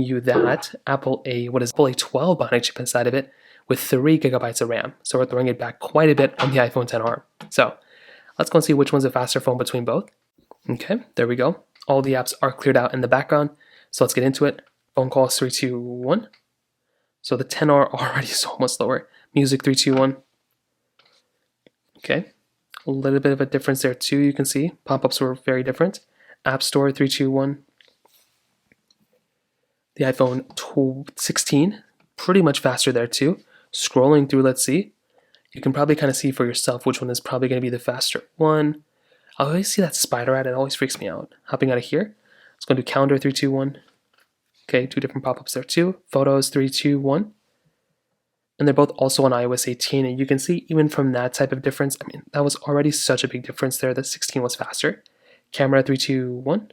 you that Apple a 12 bionic chip inside of it with 3 gigabytes of RAM. So we're throwing it back quite a bit on the iPhone XR. So let's go and see which one's a faster phone between both. Okay, there we go. All the apps are cleared out in the background. So let's get into it. Phone calls 3, 2, 1. So the XR already so much slower. Music 3, 2, 1. Okay, a little bit of a difference there too. You can see pop-ups were very different. App Store 3, 2, 1. The iPhone 16, pretty much faster there too. Scrolling through, let's see. You can probably kind of see for yourself which one is probably going to be the faster one. I always see that spider ad, it always freaks me out. Hopping out of here, let's go to calendar 3, 2, 1. Okay, 2 different pop-ups there too. Photos 3, 2, 1. And they're both also on iOS 18, and you can see even from that type of difference, I mean, that was already such a big difference there. The 16 was faster. Camera 3, 2, 1.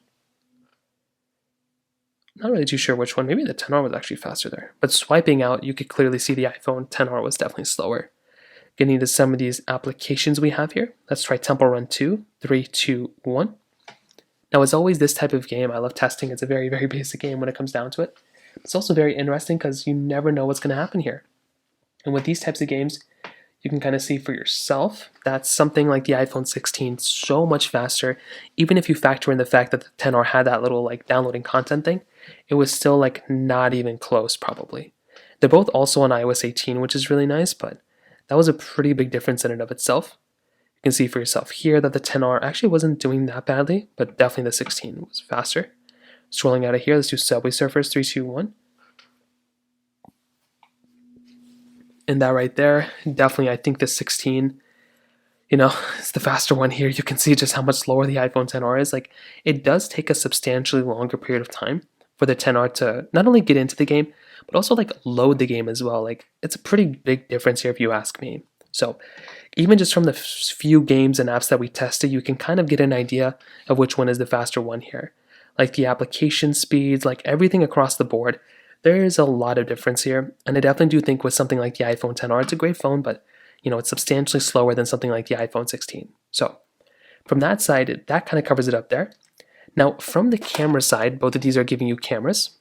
Not really too sure which one. Maybe the XR was actually faster there. But swiping out, you could clearly see the iPhone XR was definitely slower. Getting into some of these applications we have here. Let's try Temple Run 2. 3, 2, 1. Now, as always, this type of game, I love testing. It's a very, very basic game when it comes down to it. It's also very interesting because you never know what's going to happen here. And with these types of games, you can kind of see for yourself that something like the iPhone 16 so much faster. Even if you factor in the fact that the XR had that little like downloading content thing, it was still like not even close probably. They're both also on iOS 18, which is really nice, but that was a pretty big difference in and of itself. You can see for yourself here that the XR actually wasn't doing that badly, but definitely the 16 was faster. Scrolling out of here, let's do Subway Surfers 3, 2, 1. And that right there, definitely I think the 16, is the faster one here. You can see just how much slower the iPhone XR is. Like, it does take a substantially longer period of time for the XR to not only get into the game, but also like load the game as well. Like, it's a pretty big difference here if you ask me. So even just from the few games and apps that we tested, you can kind of get an idea of which one is the faster one here. Like the application speeds, like everything across the board. There is a lot of difference here, and I definitely do think with something like the iPhone XR, it's a great phone, but it's substantially slower than something like the iPhone 16. So from that side, that kind of covers it up there. Now, from the camera side, both of these are giving you cameras.